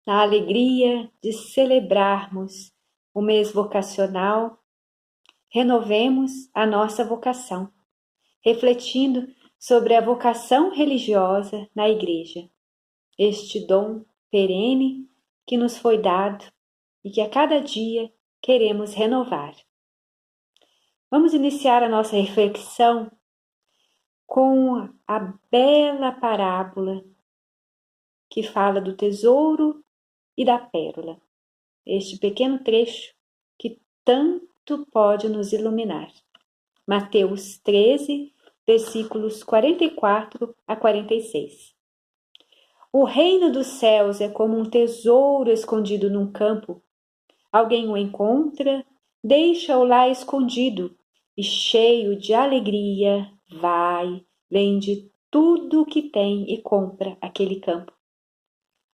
na alegria de celebrarmos o mês vocacional, renovemos a nossa vocação, refletindo sobre a vocação religiosa na Igreja, este dom perene que nos foi dado e que a cada dia queremos renovar. Vamos iniciar a nossa reflexão com a bela parábola que fala do tesouro e da pérola. Este pequeno trecho que tanto pode nos iluminar. Mateus 13, versículos 44 a 46. O reino dos céus é como um tesouro escondido num campo. Alguém o encontra, deixa-o lá escondido e, cheio de alegria, vai, vende tudo o que tem e compra aquele campo.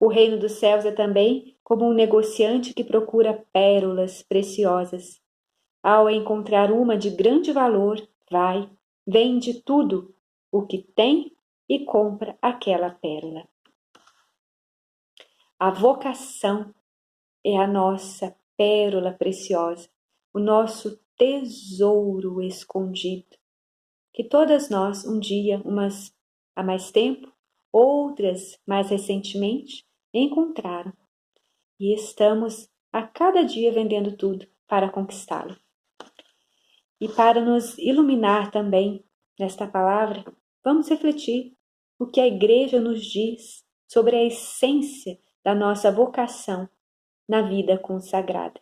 O reino dos céus é também como um negociante que procura pérolas preciosas. Ao encontrar uma de grande valor, vai, vende tudo o que tem e compra aquela pérola. A vocação é a nossa pérola preciosa, o nosso tesouro escondido, que todas nós um dia, umas há mais tempo, outras mais recentemente, encontraram. E estamos a cada dia vendendo tudo para conquistá-lo. E para nos iluminar também nesta palavra, vamos refletir o que a Igreja nos diz sobre a essência da nossa vocação na vida consagrada.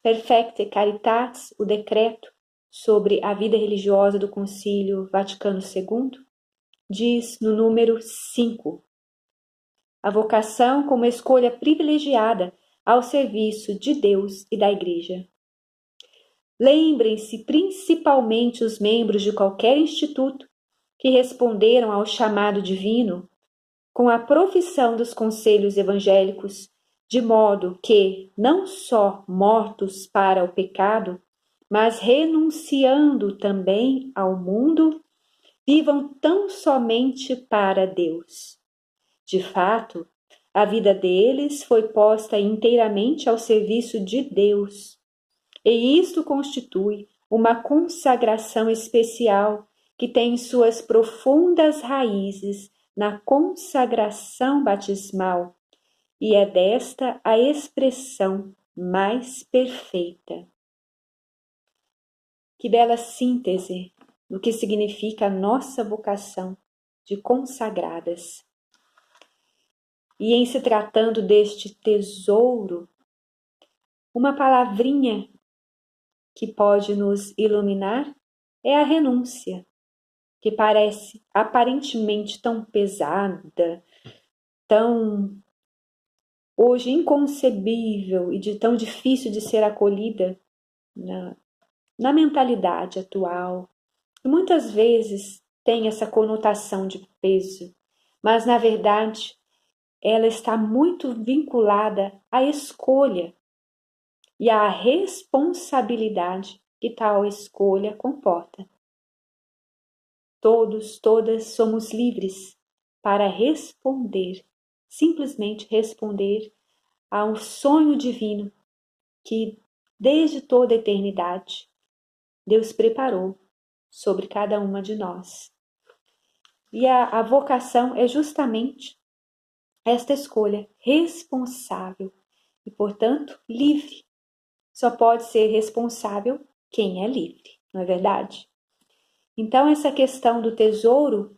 Perfecte Caritatis, o decreto sobre a vida religiosa do Concílio Vaticano II, diz no número 5, a vocação como escolha privilegiada ao serviço de Deus e da Igreja. Lembrem-se principalmente os membros de qualquer instituto que responderam ao chamado divino com a profissão dos conselhos evangélicos, de modo que, não só mortos para o pecado, mas renunciando também ao mundo, vivam tão somente para Deus. De fato, a vida deles foi posta inteiramente ao serviço de Deus, e isto constitui uma consagração especial que tem suas profundas raízes na consagração batismal, e é desta a expressão mais perfeita. Que bela síntese do que significa a nossa vocação de consagradas. E em se tratando deste tesouro, uma palavrinha que pode nos iluminar é a renúncia, que parece aparentemente tão pesada, tão hoje inconcebível e tão difícil de ser acolhida na mentalidade atual. E muitas vezes tem essa conotação de peso, mas na verdade ela está muito vinculada à escolha e à responsabilidade que tal escolha comporta. Todos, todas somos livres para responder, simplesmente responder a um sonho divino que, desde toda a eternidade, Deus preparou sobre cada uma de nós. E a vocação é justamente esta escolha responsável e, portanto, livre. Só pode ser responsável quem é livre, não é verdade? Então, essa questão do tesouro,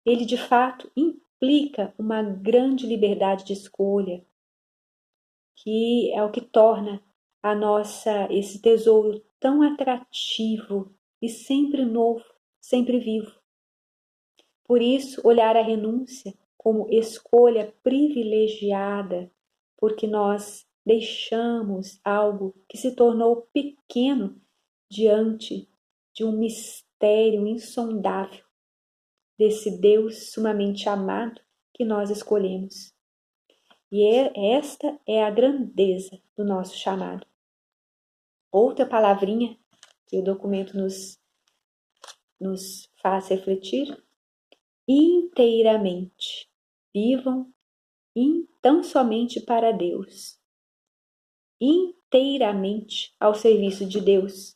ele de fato implica uma grande liberdade de escolha, que é o que torna esse tesouro tão atrativo e sempre novo, sempre vivo. Por isso, olhar a renúncia como escolha privilegiada, porque nós deixamos algo que se tornou pequeno diante de um mistério insondável desse Deus sumamente amado que nós escolhemos. E esta é a grandeza do nosso chamado. Outra palavrinha que o documento nos faz refletir: inteiramente. Vivam tão somente para Deus, inteiramente ao serviço de Deus,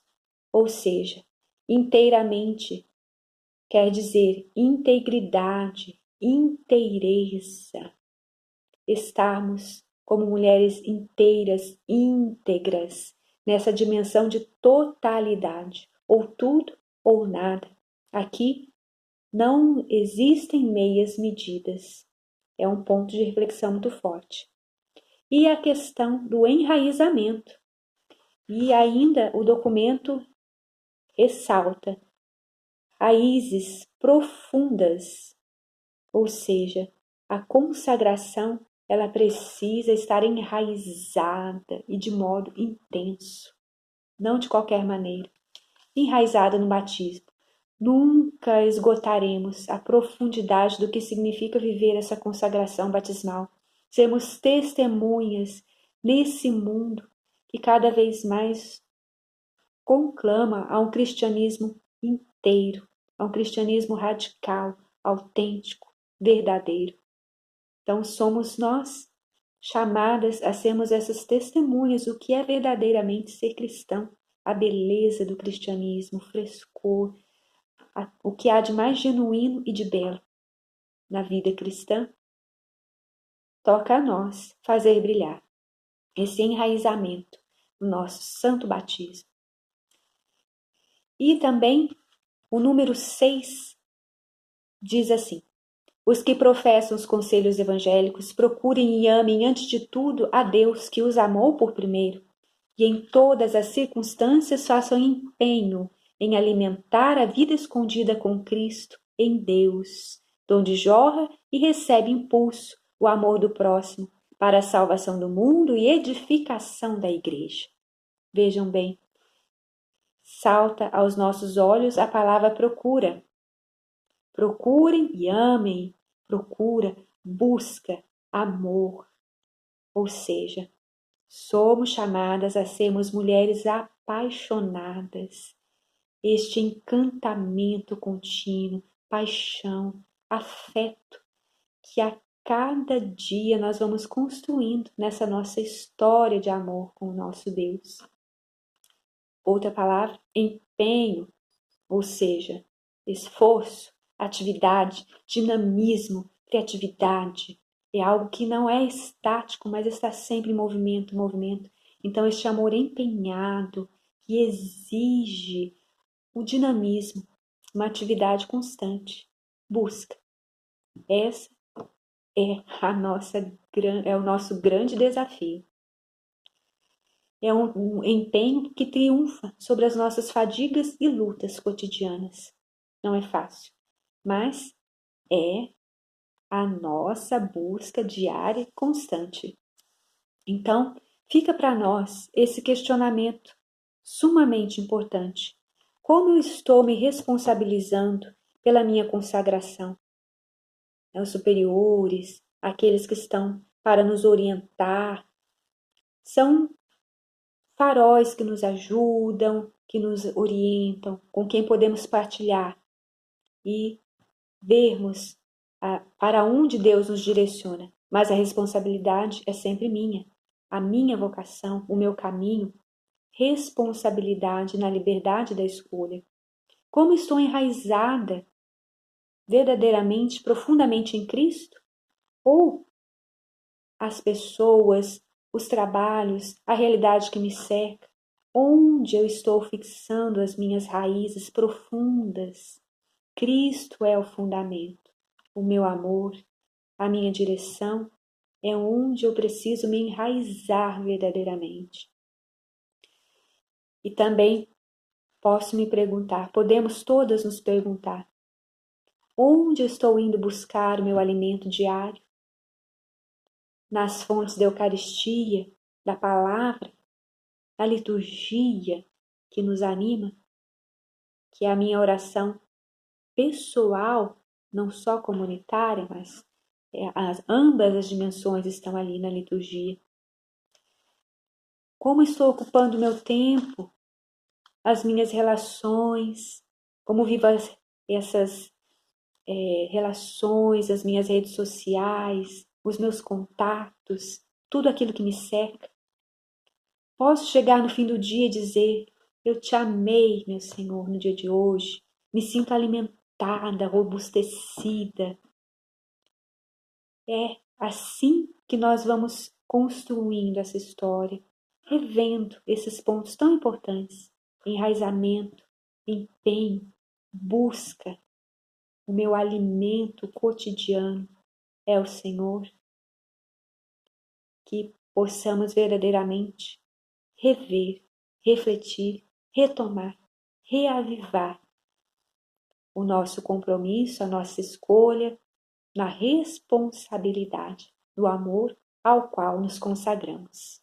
ou seja, inteiramente quer dizer integridade, inteireza, estarmos como mulheres inteiras, íntegras, nessa dimensão de totalidade, ou tudo ou nada. Aqui não existem meias medidas. É um ponto de reflexão muito forte. E a questão do enraizamento. E ainda o documento ressalta raízes profundas, ou seja, a consagração ela precisa estar enraizada e de modo intenso, não de qualquer maneira. Enraizada no batismo. Nunca esgotaremos a profundidade do que significa viver essa consagração batismal. Sermos testemunhas nesse mundo que cada vez mais conclama a um cristianismo inteiro, a um cristianismo radical, autêntico, verdadeiro. Então somos nós chamadas a sermos essas testemunhas do que é verdadeiramente ser cristão, a beleza do cristianismo, o frescor, o que há de mais genuíno e de belo na vida cristã. Toca a nós fazer brilhar esse enraizamento no nosso santo batismo. E também o número 6 diz assim: os que professam os conselhos evangélicos procurem e amem antes de tudo a Deus que os amou por primeiro, e em todas as circunstâncias façam empenho em alimentar a vida escondida com Cristo em Deus, donde jorra e recebe impulso o amor do próximo para a salvação do mundo e edificação da igreja. Vejam bem, salta aos nossos olhos a palavra procura. Procurem e amem, procura, busca, amor. Ou seja, somos chamadas a sermos mulheres apaixonadas. Este encantamento contínuo, paixão, afeto, que a cada dia nós vamos construindo nessa nossa história de amor com o nosso Deus. Outra palavra, empenho, ou seja, esforço, atividade, dinamismo, criatividade. É algo que não é estático, mas está sempre em movimento, movimento. Então, este amor empenhado, que exige o dinamismo, uma atividade constante, busca. Essa é o nosso grande desafio. É um empenho que triunfa sobre as nossas fadigas e lutas cotidianas. Não é fácil, mas é a nossa busca diária e constante. Então, fica para nós esse questionamento sumamente importante. Como eu estou me responsabilizando pela minha consagração? Os superiores, aqueles que estão para nos orientar, são faróis que nos ajudam, que nos orientam, com quem podemos partilhar e vermos para onde Deus nos direciona. Mas a responsabilidade é sempre minha. A minha vocação, o meu caminho, responsabilidade na liberdade da escolha. Como estou enraizada verdadeiramente, profundamente em Cristo? Ou as pessoas, os trabalhos, a realidade que me cerca, onde eu estou fixando as minhas raízes profundas? Cristo é o fundamento, o meu amor, a minha direção é onde eu preciso me enraizar verdadeiramente. E também posso me perguntar, podemos todas nos perguntar, onde eu estou indo buscar o meu alimento diário? Nas fontes da Eucaristia, da palavra, da liturgia que nos anima, que é a minha oração pessoal, não só comunitária, mas ambas as dimensões estão ali na liturgia. Como estou ocupando o meu tempo, as minhas relações, como vivo essas relações, as minhas redes sociais, os meus contatos, tudo aquilo que me cerca. Posso chegar no fim do dia e dizer: eu te amei, meu Senhor, no dia de hoje. Me sinto alimentada, robustecida. É assim que nós vamos construindo essa história, revendo esses pontos tão importantes: enraizamento, empenho, busca. O meu alimento cotidiano é o Senhor. Que possamos verdadeiramente rever, refletir, retomar, reavivar o nosso compromisso, a nossa escolha na responsabilidade do amor ao qual nos consagramos.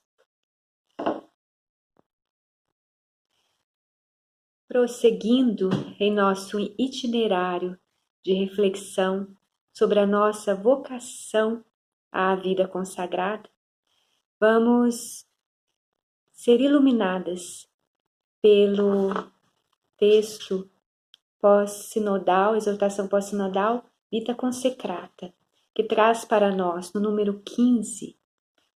Prosseguindo em nosso itinerário de reflexão sobre a nossa vocação à vida consagrada, vamos ser iluminadas pelo texto pós-sinodal, exortação pós-sinodal, Vita Consecrata, que traz para nós, no número 15,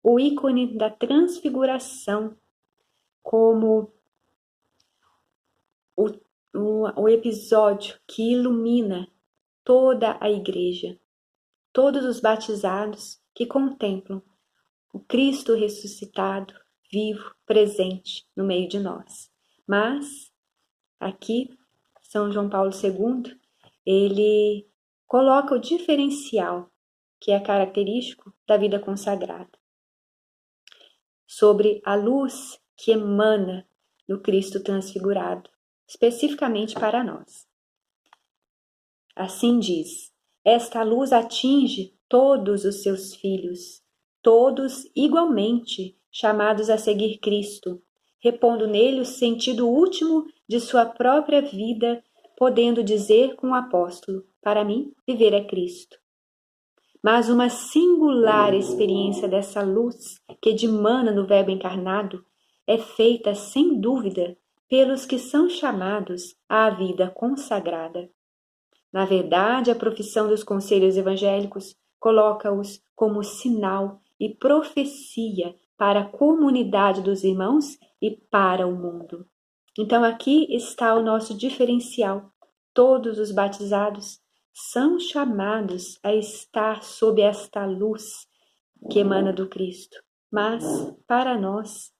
o ícone da transfiguração como o episódio que ilumina toda a igreja, todos os batizados que contemplam o Cristo ressuscitado, vivo, presente no meio de nós. Mas, aqui, São João Paulo II, ele coloca o diferencial que é característico da vida consagrada, sobre a luz que emana do Cristo transfigurado, especificamente para nós. Assim diz: esta luz atinge todos os seus filhos, todos igualmente chamados a seguir Cristo, repondo nele o sentido último de sua própria vida, podendo dizer com o apóstolo: para mim, viver é Cristo. Mas uma singular experiência dessa luz que dimana no Verbo encarnado é feita, sem dúvida, pelos que são chamados à vida consagrada. Na verdade, a profissão dos conselhos evangélicos coloca-os como sinal e profecia para a comunidade dos irmãos e para o mundo. Então aqui está o nosso diferencial. Todos os batizados são chamados a estar sob esta luz que emana do Cristo. Mas, para nós,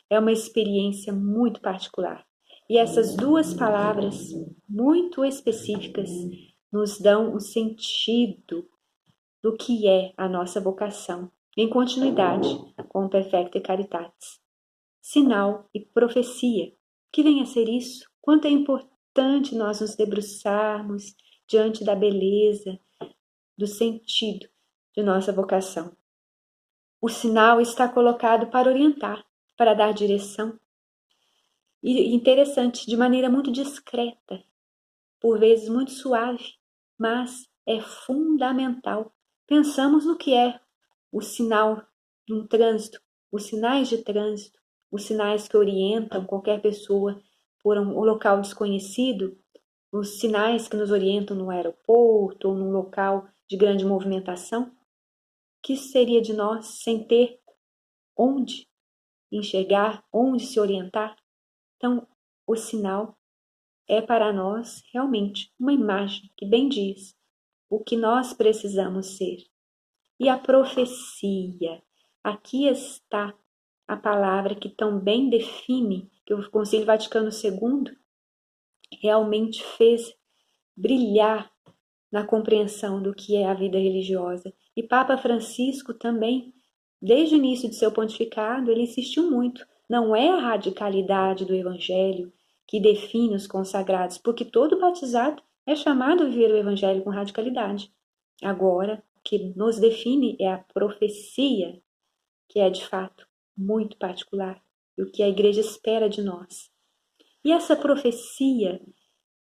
é uma experiência muito particular. E essas duas palavras, muito específicas, nos dão o sentido do que é a nossa vocação, em continuidade com o Perfecte Caritatis. Sinal e profecia. Que vem a ser isso? Quanto é importante nós nos debruçarmos diante da beleza, do sentido de nossa vocação. O sinal está colocado para orientar, para dar direção. E interessante, de maneira muito discreta, por vezes muito suave, mas é fundamental. Pensamos no que é o sinal de um trânsito, os sinais de trânsito, os sinais que orientam qualquer pessoa por um local desconhecido, os sinais que nos orientam no aeroporto ou num local de grande movimentação. Que seria de nós sem ter onde enxergar, onde se orientar? Então, o sinal é para nós realmente uma imagem que bem diz o que nós precisamos ser. E a profecia, aqui está a palavra que tão bem define, que o Concílio Vaticano II realmente fez brilhar na compreensão do que é a vida religiosa. E Papa Francisco também, desde o início de seu pontificado, ele insistiu muito. Não é a radicalidade do Evangelho que define os consagrados, porque todo batizado é chamado a viver o Evangelho com radicalidade. Agora, o que nos define é a profecia, que é de fato muito particular, e o que a Igreja espera de nós. E essa profecia,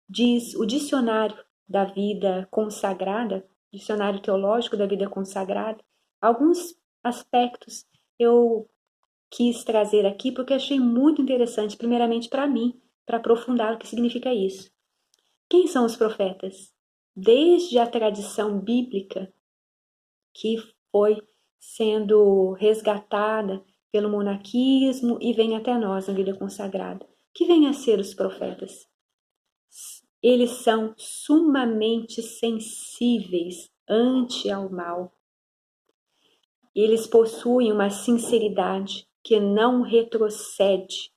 diz o dicionário da vida consagrada, dicionário teológico da vida consagrada, alguns aspectos eu quis trazer aqui porque achei muito interessante, primeiramente para mim, para aprofundar o que significa isso. Quem são os profetas? Desde a tradição bíblica, que foi sendo resgatada pelo monaquismo e vem até nós na vida consagrada. Que vem a ser os profetas? Eles são sumamente sensíveis ante ao mal. Eles possuem uma sinceridade que não retrocede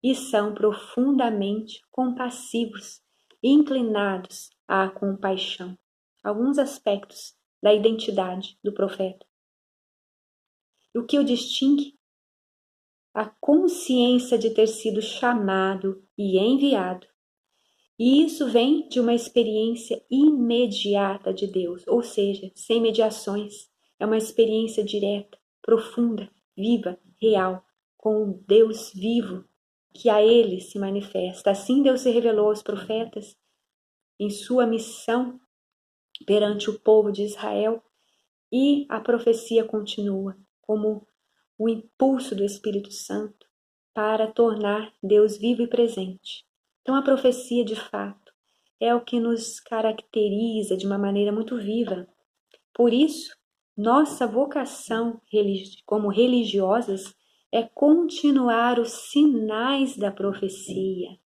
e são profundamente compassivos, inclinados à compaixão. Alguns aspectos da identidade do profeta. O que o distingue? A consciência de ter sido chamado e enviado. E isso vem de uma experiência imediata de Deus, ou seja, sem mediações. É uma experiência direta, profunda, viva, real, com o Deus vivo que a ele se manifesta. Assim Deus se revelou aos profetas em sua missão perante o povo de Israel, e a profecia continua como o impulso do Espírito Santo para tornar Deus vivo e presente. Então a profecia, de fato, é o que nos caracteriza de uma maneira muito viva. Por isso, nossa vocação como religiosas é continuar os sinais da profecia.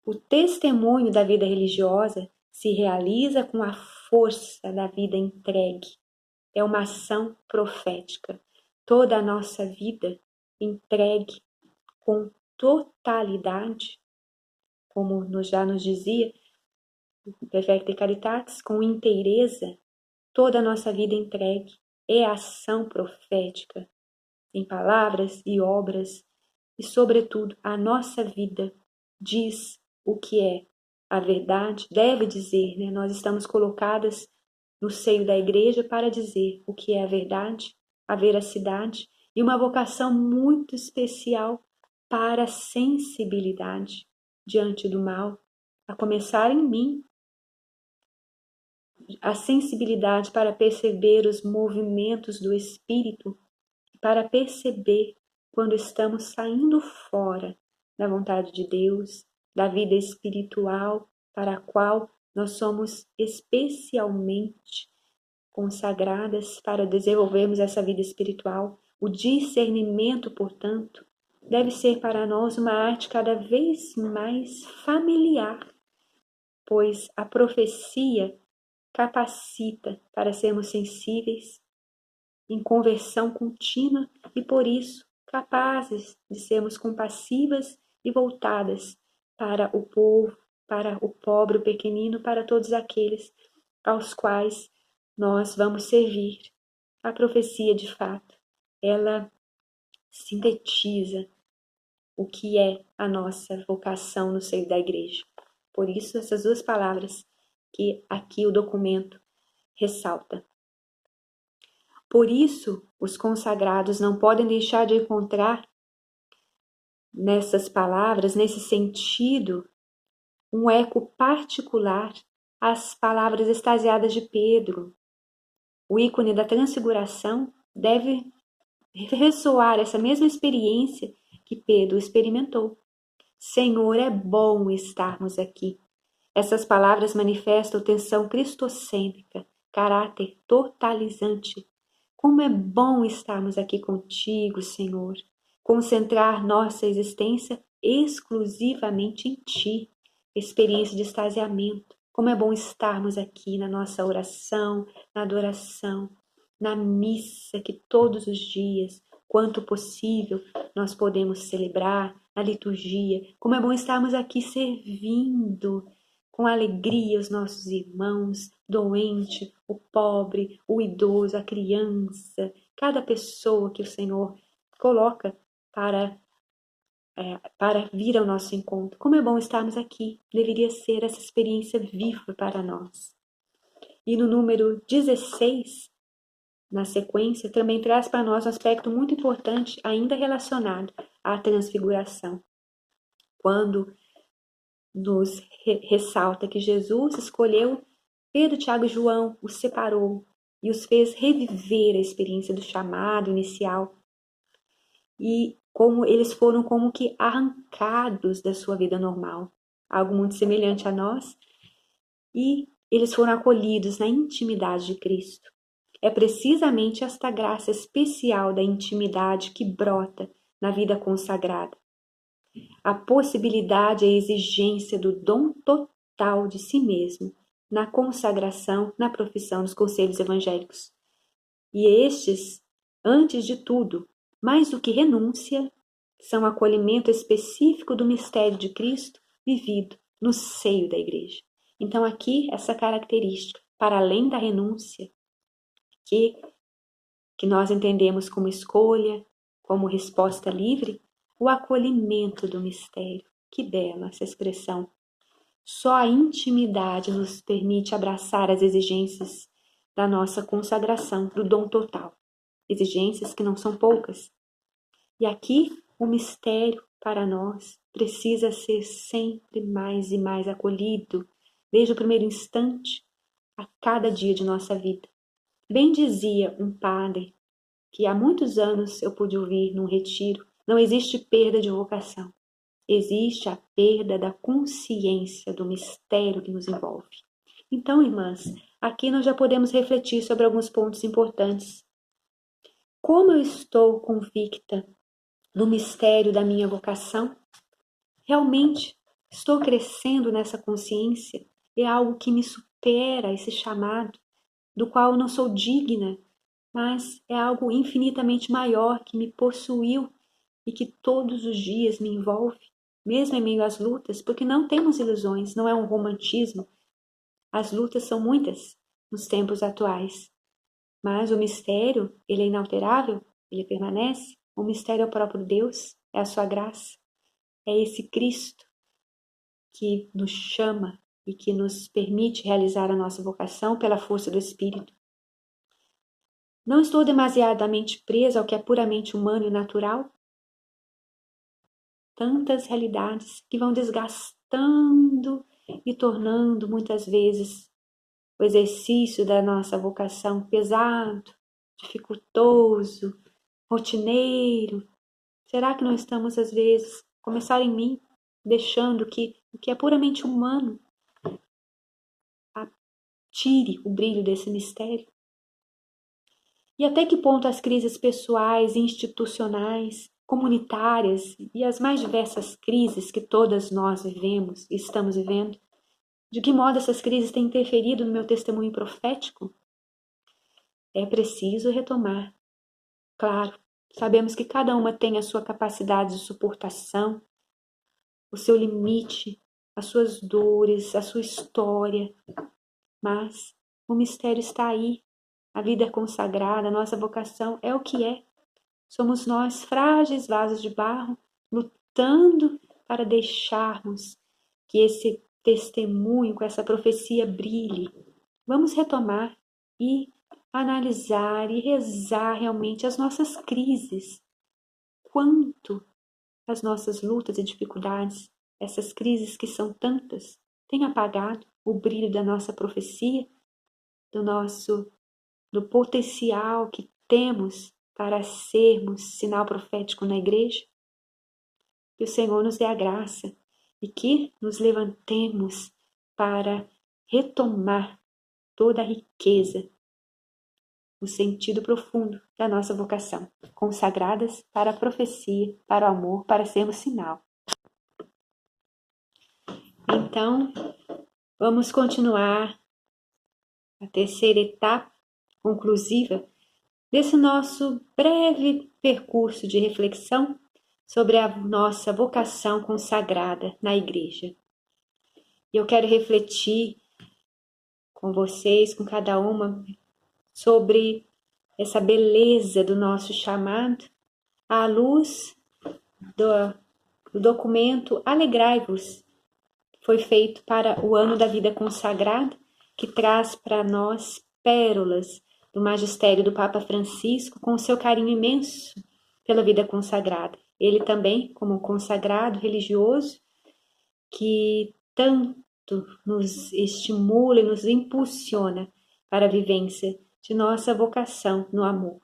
O testemunho da vida religiosa se realiza com a força da vida entregue. É uma ação profética. Toda a nossa vida entregue com totalidade, como já nos dizia o Perfecte Caritatis, com inteireza, toda a nossa vida entregue é ação profética, em palavras e obras, e sobretudo a nossa vida diz o que é a verdade, deve dizer, né? Nós estamos colocadas no seio da igreja para dizer o que é a verdade, a veracidade, e uma vocação muito especial para a sensibilidade diante do mal, a começar em mim, a sensibilidade para perceber os movimentos do Espírito, para perceber quando estamos saindo fora da vontade de Deus, da vida espiritual para a qual nós somos especialmente consagradas para desenvolvermos essa vida espiritual. O discernimento, portanto, deve ser para nós uma arte cada vez mais familiar, pois a profecia capacita para sermos sensíveis, em conversão contínua e, por isso, capazes de sermos compassivas e voltadas para o povo, para o pobre, o pequenino, para todos aqueles aos quais nós vamos servir. A profecia, de fato, ela sintetiza o que é a nossa vocação no seio da igreja. Por isso, essas duas palavras que aqui o documento ressalta. Por isso, os consagrados não podem deixar de encontrar nessas palavras, nesse sentido, um eco particular às palavras extasiadas de Pedro. O ícone da transfiguração deve ressoar essa mesma experiência que Pedro experimentou. Senhor, é bom estarmos aqui. Essas palavras manifestam tensão cristocêntrica, caráter totalizante. Como é bom estarmos aqui contigo, Senhor. Concentrar nossa existência exclusivamente em Ti. Experiência de extasiamento. Como é bom estarmos aqui na nossa oração, na adoração, na missa que todos os dias, quanto possível, nós podemos celebrar, na liturgia. Como é bom estarmos aqui servindo com alegria os nossos irmãos, doente, o pobre, o idoso, a criança, cada pessoa que o Senhor coloca para vir ao nosso encontro. Como é bom estarmos aqui. Deveria ser essa experiência viva para nós. E no número 16, na sequência, também traz para nós um aspecto muito importante, ainda relacionado à transfiguração. Quando nos ressalta que Jesus escolheu Pedro, Tiago e João, os separou e os fez reviver a experiência do chamado inicial. E como eles foram como que arrancados da sua vida normal, algo muito semelhante a nós, e eles foram acolhidos na intimidade de Cristo. É precisamente esta graça especial da intimidade que brota na vida consagrada. A possibilidade e a exigência do dom total de si mesmo, na consagração, na profissão dos conselhos evangélicos. E estes, antes de tudo, mais do que renúncia, são acolhimento específico do mistério de Cristo vivido no seio da Igreja. Então aqui, essa característica, para além da renúncia, que nós entendemos como escolha, como resposta livre, o acolhimento do mistério. Que bela essa expressão. Só a intimidade nos permite abraçar as exigências da nossa consagração, do dom total. Exigências que não são poucas. E aqui, o mistério para nós precisa ser sempre mais e mais acolhido, desde o primeiro instante, a cada dia de nossa vida. Bem dizia um padre, que há muitos anos eu pude ouvir num retiro, não existe perda de vocação. Existe a perda da consciência do mistério que nos envolve. Então, irmãs, aqui nós já podemos refletir sobre alguns pontos importantes. Como eu estou convicta no mistério da minha vocação? Realmente estou crescendo nessa consciência? É algo que me supera, esse chamado, do qual eu não sou digna, mas é algo infinitamente maior que me possuiu e que todos os dias me envolve, mesmo em meio às lutas, porque não temos ilusões, não é um romantismo. As lutas são muitas nos tempos atuais, mas o mistério, ele é inalterável, ele permanece. O mistério é o próprio Deus, é a sua graça, é esse Cristo que nos chama e que nos permite realizar a nossa vocação pela força do Espírito. Não estou demasiadamente presa ao que é puramente humano e natural? Tantas realidades que vão desgastando e tornando muitas vezes o exercício da nossa vocação pesado, dificultoso, rotineiro. Será que não estamos, às vezes, começar em mim, deixando que o que é puramente humano tire o brilho desse mistério? E até que ponto as crises pessoais, institucionais, comunitárias e as mais diversas crises que todas nós vivemos e estamos vivendo, de que modo essas crises têm interferido no meu testemunho profético? É preciso retomar. Claro, sabemos que cada uma tem a sua capacidade de suportação, o seu limite, as suas dores, a sua história, mas o mistério está aí. A vida é consagrada, a nossa vocação é o que é. Somos nós, frágeis vasos de barro, lutando para deixarmos que esse testemunho, com essa profecia brilhe. Vamos retomar e analisar e rezar realmente as nossas crises. Quanto as nossas lutas e dificuldades, essas crises que são tantas, têm apagado o brilho da nossa profecia, do potencial que temos para sermos sinal profético na igreja? Que o Senhor nos dê a graça e que nos levantemos para retomar toda a riqueza, o sentido profundo da nossa vocação, consagradas para a profecia, para o amor, para sermos sinal. Então, vamos continuar a terceira etapa conclusiva desse nosso breve percurso de reflexão sobre a nossa vocação consagrada na igreja. E eu quero refletir com vocês, com cada uma, sobre essa beleza do nosso chamado à luz do documento Alegrai-vos, que foi feito para o ano da vida consagrada, que traz para nós pérolas do magistério do Papa Francisco, com o seu carinho imenso pela vida consagrada. Ele também, como consagrado religioso, que tanto nos estimula e nos impulsiona para a vivência de nossa vocação no amor.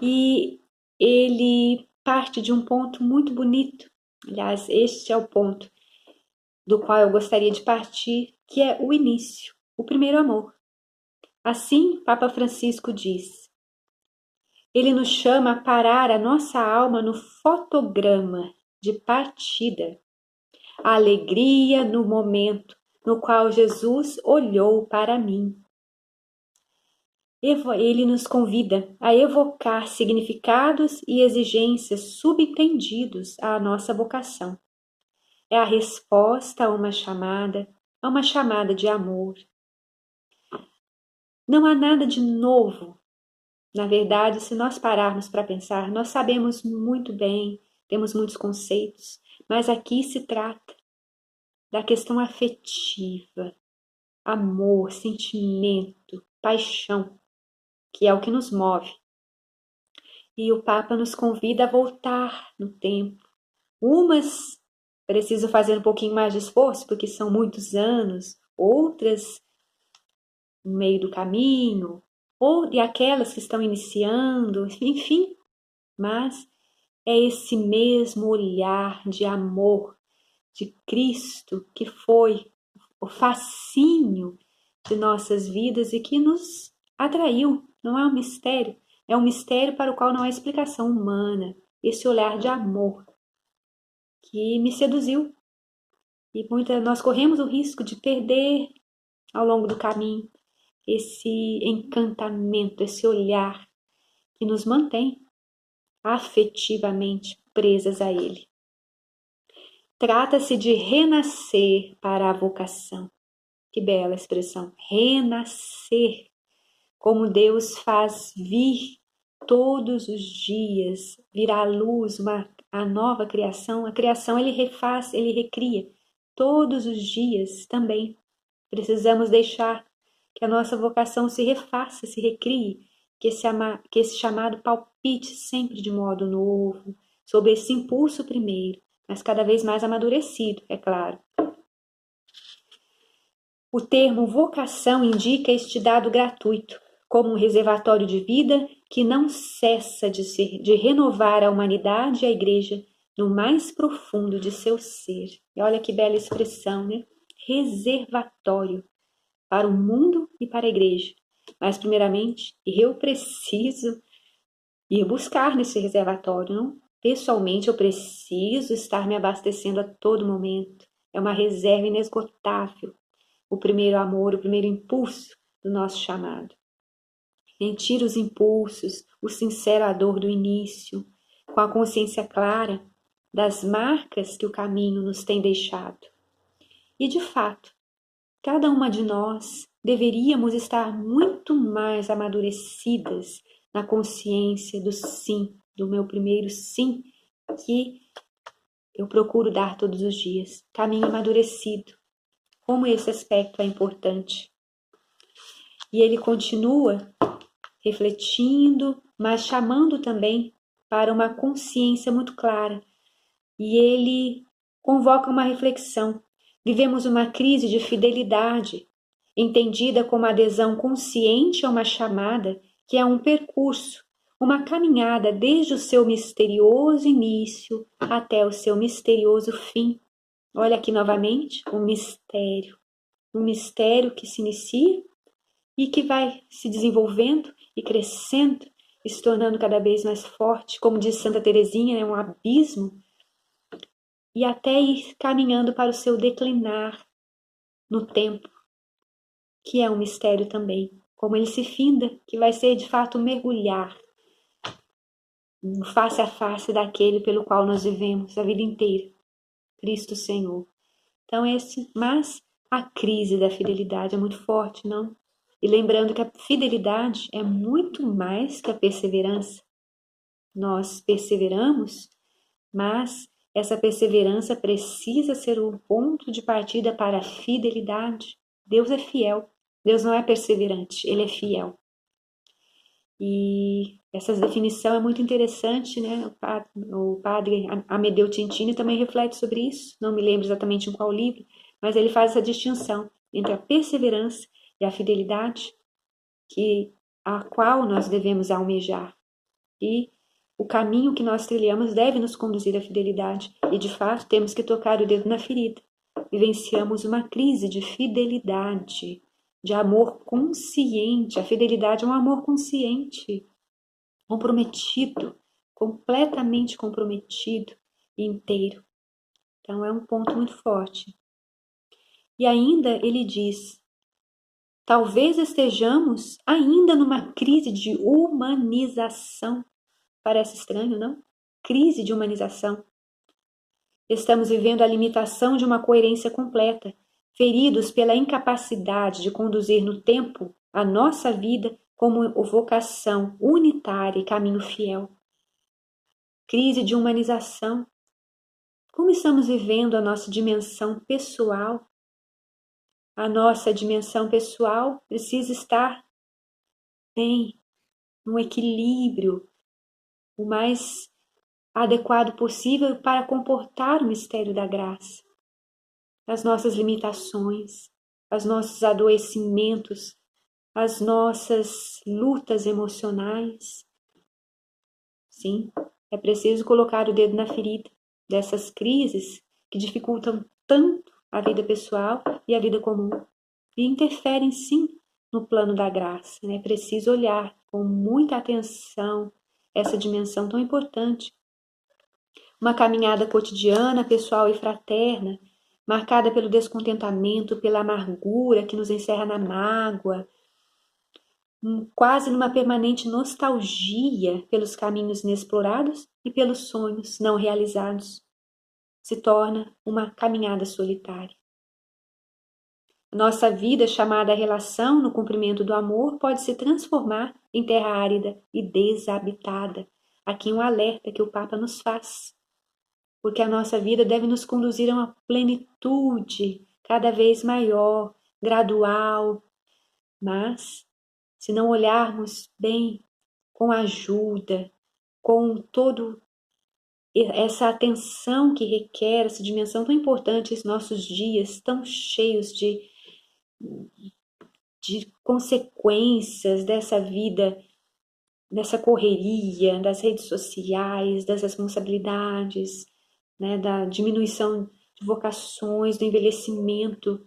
E ele parte de um ponto muito bonito. Aliás, este é o ponto do qual eu gostaria de partir, que é o início, o primeiro amor. Assim, Papa Francisco diz, ele nos chama a parar a nossa alma no fotograma de partida, a alegria no momento no qual Jesus olhou para mim. Ele nos convida a evocar significados e exigências subentendidos à nossa vocação. É a resposta a uma chamada de amor. Não há nada de novo. Na verdade, se nós pararmos para pensar, nós sabemos muito bem, temos muitos conceitos, mas aqui se trata da questão afetiva, amor, sentimento, paixão, que é o que nos move. E o Papa nos convida a voltar no tempo. Umas precisam fazer um pouquinho mais de esforço, porque são muitos anos, outras no meio do caminho, ou de aquelas que estão iniciando, enfim, mas é esse mesmo olhar de amor de Cristo que foi o fascínio de nossas vidas e que nos atraiu. Não é um mistério, é um mistério para o qual não há explicação humana. Esse olhar de amor que me seduziu. E nós corremos o risco de perder ao longo do caminho esse encantamento, esse olhar que nos mantém afetivamente presas a Ele. Trata-se de renascer para a vocação. Que bela expressão, renascer, como Deus faz vir todos os dias, vir à luz a nova criação. A criação Ele refaz, Ele recria todos os dias também. Precisamos deixar que a nossa vocação se refaça, se recrie, que esse chamado palpite sempre de modo novo, sob esse impulso primeiro, mas cada vez mais amadurecido, é claro. O termo vocação indica este dado gratuito, como um reservatório de vida que não cessa de renovar a humanidade e a Igreja no mais profundo de seu ser. E olha que bela expressão, né? Reservatório para o mundo e para a Igreja. Mas, primeiramente, eu preciso ir buscar nesse reservatório, não? Pessoalmente, eu preciso estar me abastecendo a todo momento. É uma reserva inesgotável. O primeiro amor, o primeiro impulso do nosso chamado. Sentir os impulsos, o sincero ardor do início, com a consciência clara das marcas que o caminho nos tem deixado. E, de fato, cada uma de nós deveríamos estar muito mais amadurecidas na consciência do sim, do meu primeiro sim, que eu procuro dar todos os dias. Caminho amadurecido. Como esse aspecto é importante. E ele continua refletindo, mas chamando também para uma consciência muito clara. E ele convoca uma reflexão. Vivemos uma crise de fidelidade, entendida como adesão consciente a uma chamada que é um percurso, uma caminhada desde o seu misterioso início até o seu misterioso fim. Olha aqui novamente, um mistério que se inicia e que vai se desenvolvendo e crescendo, e se tornando cada vez mais forte, como diz Santa Teresinha, é um abismo, e até ir caminhando para o seu declinar no tempo, que é um mistério também, como ele se finda, que vai ser de fato mergulhar face a face daquele pelo qual nós vivemos a vida inteira, Cristo Senhor. Então mas a crise da fidelidade é muito forte, não? E lembrando que a fidelidade é muito mais que a perseverança. Nós perseveramos, mas essa perseverança precisa ser o ponto de partida para a fidelidade. Deus é fiel. Deus não é perseverante, Ele é fiel. E essa definição é muito interessante, né? O padre Amedeo Tintini também reflete sobre isso. Não me lembro exatamente em qual livro, mas ele faz essa distinção entre a perseverança e a fidelidade, a qual nós devemos almejar. E o caminho que nós trilhamos deve nos conduzir à fidelidade. E, de fato, temos que tocar o dedo na ferida. Vivenciamos uma crise de fidelidade de amor consciente. A fidelidade é um amor consciente, comprometido, completamente comprometido e inteiro. Então é um ponto muito forte. E ainda ele diz: talvez estejamos ainda numa crise de humanização. Parece estranho, não? Crise de humanização. Estamos vivendo a limitação de uma coerência completa, feridos pela incapacidade de conduzir no tempo a nossa vida como vocação unitária e caminho fiel. Crise de humanização. Como estamos vivendo a nossa dimensão pessoal? A nossa dimensão pessoal precisa estar bem, num equilíbrio o mais adequado possível para comportar o mistério da graça. As nossas limitações, os nossos adoecimentos, as nossas lutas emocionais. Sim, é preciso colocar o dedo na ferida dessas crises que dificultam tanto a vida pessoal e a vida comum e interferem sim no plano da graça. É preciso olhar com muita atenção essa dimensão tão importante. Uma caminhada cotidiana, pessoal e fraterna, marcada pelo descontentamento, pela amargura que nos encerra na mágoa, quase numa permanente nostalgia pelos caminhos inexplorados e pelos sonhos não realizados. Se torna uma caminhada solitária. Nossa vida, chamada relação no cumprimento do amor, pode se transformar em terra árida e desabitada. Aqui um alerta que o Papa nos faz. Porque a nossa vida deve nos conduzir a uma plenitude cada vez maior, gradual. Mas, se não olharmos bem, com ajuda, com todo essa atenção que requer, essa dimensão tão importante em nossos dias, tão cheios de consequências dessa vida, dessa correria, das redes sociais, das responsabilidades, né, da diminuição de vocações, do envelhecimento,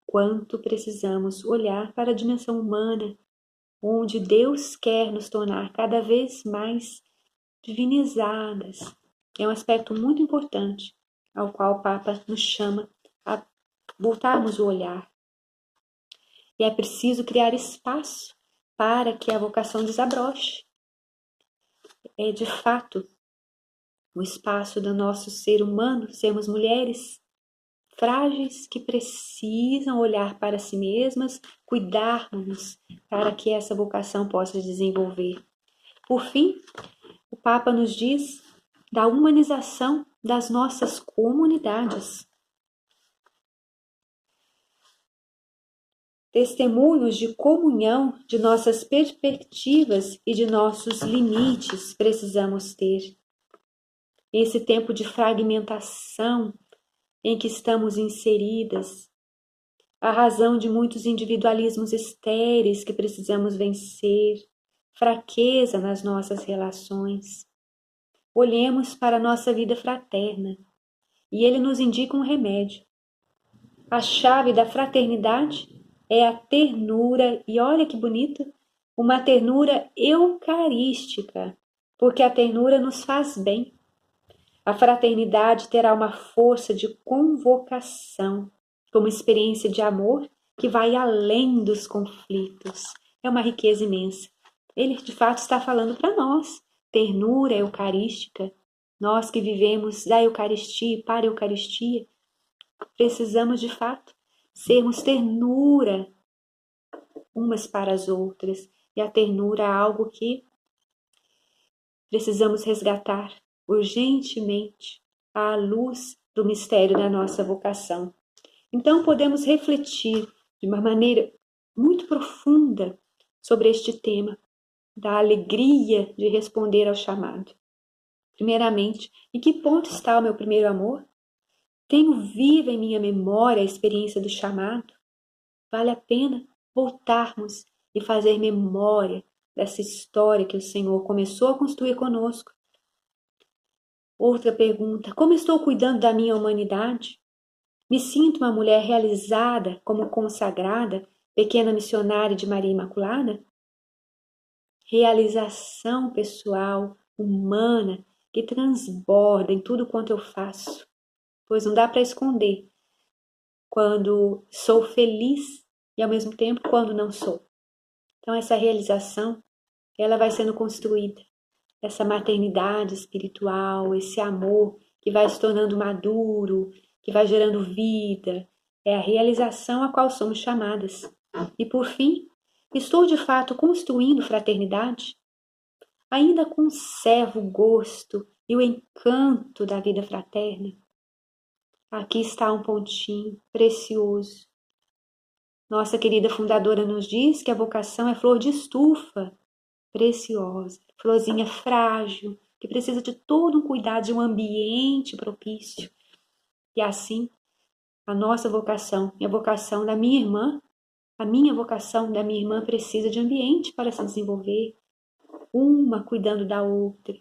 quanto precisamos olhar para a dimensão humana, onde Deus quer nos tornar cada vez mais divinizadas. É um aspecto muito importante ao qual o Papa nos chama a voltarmos o olhar. E é preciso criar espaço para que a vocação desabroche. É, de fato, o espaço do nosso ser humano, sermos mulheres frágeis que precisam olhar para si mesmas, cuidarmos para que essa vocação possa se desenvolver. Por fim, o Papa nos diz da humanização das nossas comunidades. Testemunhos de comunhão de nossas perspectivas e de nossos limites precisamos ter. Esse tempo de fragmentação em que estamos inseridas, a razão de muitos individualismos estéreis que precisamos vencer, fraqueza nas nossas relações. Olhemos para a nossa vida fraterna e ele nos indica um remédio. A chave da fraternidade é a ternura, e olha que bonito, uma ternura eucarística, porque a ternura nos faz bem. A fraternidade terá uma força de convocação, como experiência de amor que vai além dos conflitos. É uma riqueza imensa. Ele, de fato, está falando para nós. Ternura eucarística. Nós que vivemos da Eucaristia e para a Eucaristia, precisamos, de fato, sermos ternura umas para as outras. E a ternura é algo que precisamos resgatar urgentemente à luz do mistério da nossa vocação. Então podemos refletir de uma maneira muito profunda sobre este tema da alegria de responder ao chamado. Primeiramente, em que ponto está o meu primeiro amor? Tenho viva em minha memória a experiência do chamado? Vale a pena voltarmos e fazer memória dessa história que o Senhor começou a construir conosco. Outra pergunta: como estou cuidando da minha humanidade? Me sinto uma mulher realizada como consagrada pequena missionária de Maria Imaculada, realização pessoal, humana, que transborda em tudo quanto eu faço, pois não dá para esconder quando sou feliz e ao mesmo tempo quando não sou. Então essa realização, ela vai sendo construída, essa maternidade espiritual, esse amor que vai se tornando maduro, que vai gerando vida, é a realização a qual somos chamadas. E por fim, estou de fato construindo fraternidade? Ainda conservo o gosto e o encanto da vida fraterna? Aqui está um pontinho precioso. Nossa querida fundadora nos diz que a vocação é flor de estufa, preciosa, florzinha frágil, que precisa de todo um cuidado, de um ambiente propício. E assim, a nossa vocação e a vocação da minha irmã, a minha vocação da minha irmã precisa de ambiente para se desenvolver, uma cuidando da outra,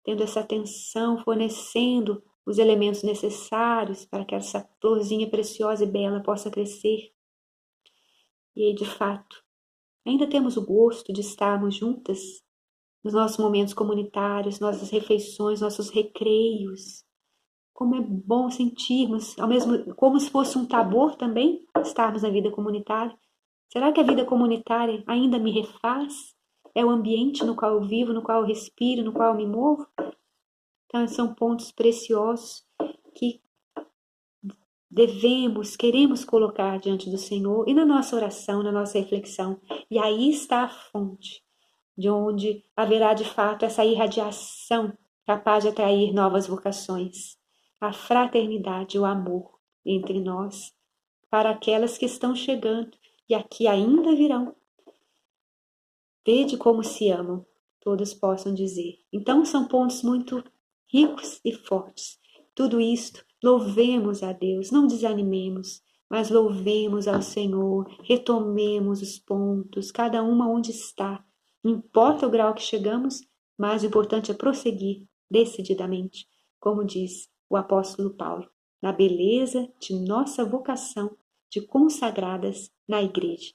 tendo essa atenção, fornecendo os elementos necessários para que essa florzinha preciosa e bela possa crescer. E, de fato, ainda temos o gosto de estarmos juntas nos nossos momentos comunitários, nossas refeições, nossos recreios. Como é bom sentirmos, ao mesmo, como se fosse um tabor também, estarmos na vida comunitária. Será que a vida comunitária ainda me refaz? É o ambiente no qual eu vivo, no qual eu respiro, no qual eu me movo? Então, são pontos preciosos que queremos colocar diante do Senhor e na nossa oração, na nossa reflexão. E aí está a fonte, de onde haverá de fato essa irradiação capaz de atrair novas vocações. A fraternidade, o amor entre nós, para aquelas que estão chegando e aqui ainda virão. Vede como se amam, todos possam dizer. Então são pontos muito ricos e fortes. Tudo isto, louvemos a Deus, não desanimemos, mas louvemos ao Senhor, retomemos os pontos, cada uma onde está. Não importa o grau que chegamos, mas o importante é prosseguir decididamente, como diz o apóstolo Paulo, na beleza de nossa vocação de consagradas na igreja.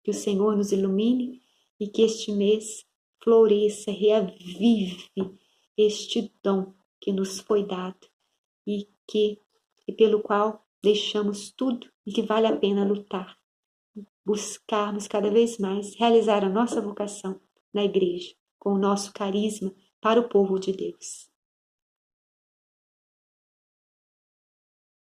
Que o Senhor nos ilumine e que este mês floresça, reavive este dom que nos foi dado e pelo qual deixamos tudo e que vale a pena lutar, buscarmos cada vez mais realizar a nossa vocação na igreja, com o nosso carisma para o povo de Deus.